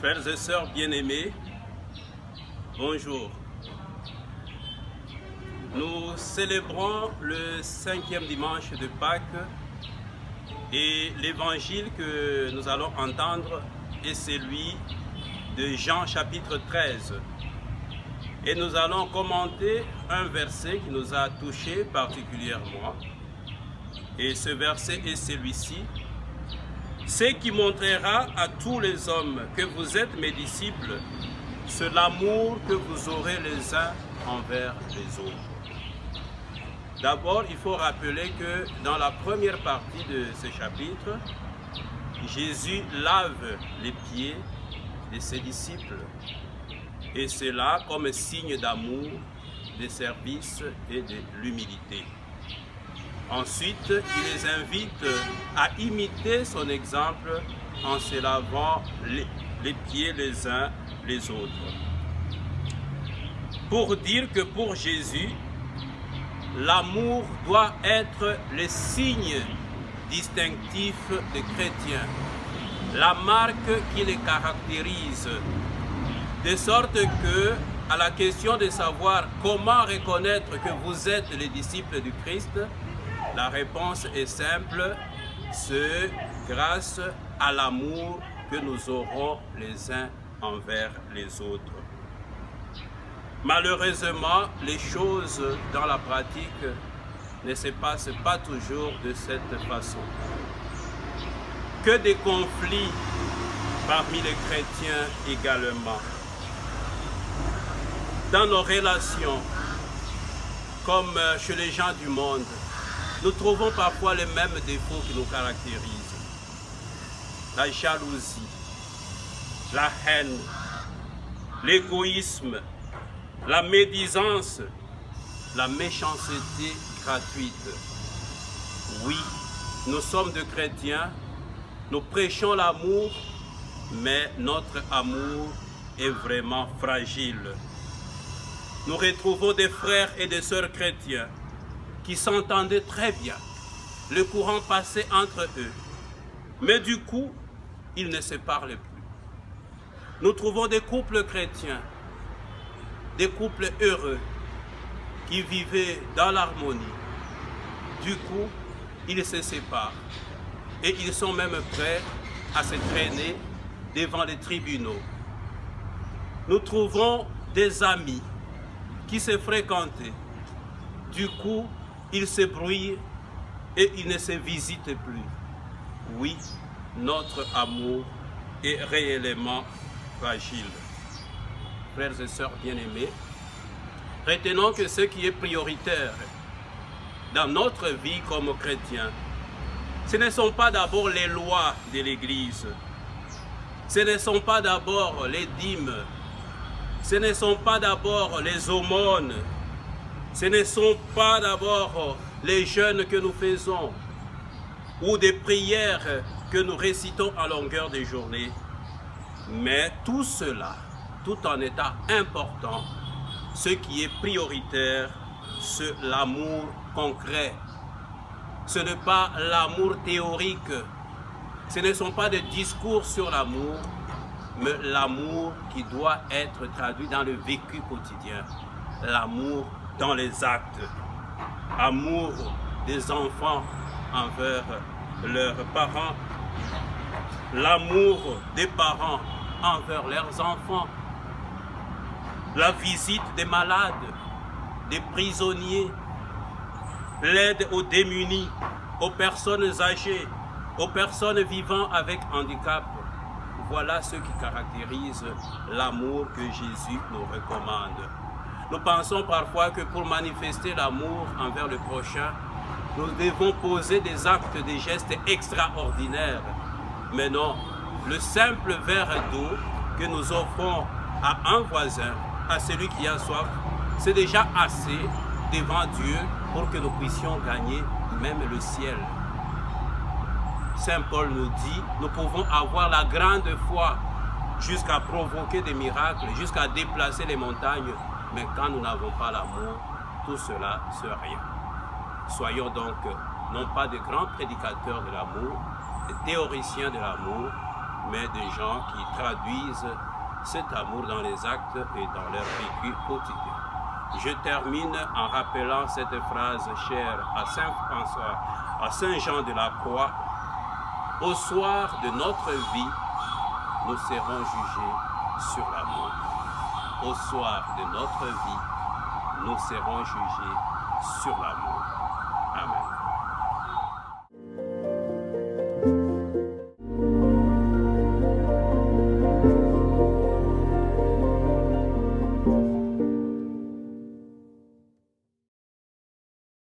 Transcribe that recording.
Frères et sœurs bien-aimés, bonjour. Nous célébrons le 5e dimanche de Pâques et l'évangile que nous allons entendre est celui de Jean chapitre 13. Et nous allons commenter un verset qui nous a touchés particulièrement. Et ce verset est celui-ci. Ce qui montrera à tous les hommes que vous êtes mes disciples, c'est l'amour que vous aurez les uns envers les autres. D'abord, il faut rappeler que dans la première partie de ce chapitre, Jésus lave les pieds de ses disciples. Et cela comme signe d'amour, de service et de l'humilité. Ensuite, il les invite à imiter son exemple en se lavant les pieds les uns les autres. Pour dire que pour Jésus, l'amour doit être le signe distinctif des chrétiens, la marque qui les caractérise, de sorte que, à la question de savoir comment reconnaître que vous êtes les disciples du Christ, la réponse est simple, c'est grâce à l'amour que nous aurons les uns envers les autres. Malheureusement, les choses dans la pratique ne se passent pas toujours de cette façon. Que des conflits parmi les chrétiens également. Dans nos relations, comme chez les gens du monde, nous trouvons parfois les mêmes défauts qui nous caractérisent. La jalousie, la haine, l'égoïsme, la médisance, la méchanceté gratuite. Oui, nous sommes des chrétiens, nous prêchons l'amour, mais notre amour est vraiment fragile. Nous retrouvons des frères et des sœurs chrétiens qui s'entendaient très bien, le courant passait entre eux, mais du coup, ils ne se parlent plus. Nous trouvons des couples chrétiens, des couples heureux, qui vivaient dans l'harmonie. Du coup, ils se séparent et ils sont même prêts à se traîner devant les tribunaux. Nous trouvons des amis qui se fréquentaient. Du coup, ils se brouillent et ils ne se visitent plus. Oui, notre amour est réellement fragile. Frères et sœurs bien-aimés, retenons que ce qui est prioritaire dans notre vie comme chrétiens, ce ne sont pas d'abord les lois de l'Église, ce ne sont pas d'abord les dîmes, ce ne sont pas d'abord les aumônes, ce ne sont pas d'abord les jeûnes que nous faisons ou des prières que nous récitons à longueur de journée. Mais tout cela, tout en étant important, ce qui est prioritaire, c'est l'amour concret. Ce n'est pas l'amour théorique, ce ne sont pas des discours sur l'amour, mais l'amour qui doit être traduit dans le vécu quotidien. L'amour dans les actes, amour des enfants envers leurs parents, l'amour des parents envers leurs enfants, la visite des malades, des prisonniers, l'aide aux démunis, aux personnes âgées, aux personnes vivant avec handicap. Voilà ce qui caractérise l'amour que Jésus nous recommande. Nous pensons parfois que pour manifester l'amour envers le prochain, nous devons poser des actes, des gestes extraordinaires. Mais non, le simple verre d'eau que nous offrons à un voisin, à celui qui a soif, c'est déjà assez devant Dieu pour que nous puissions gagner même le ciel. Saint Paul nous dit, nous pouvons avoir la grande foi jusqu'à provoquer des miracles, jusqu'à déplacer les montagnes, mais quand nous n'avons pas l'amour, tout cela c'est rien. Soyons donc non pas de grands prédicateurs de l'amour, des théoriciens de l'amour, mais des gens qui traduisent cet amour dans les actes et dans leur vécu quotidien. Je termine en rappelant cette phrase chère à Saint François, à Saint Jean de la Croix. Au soir de notre vie, nous serons jugés sur l'amour. Au soir de notre vie, nous serons jugés sur l'amour.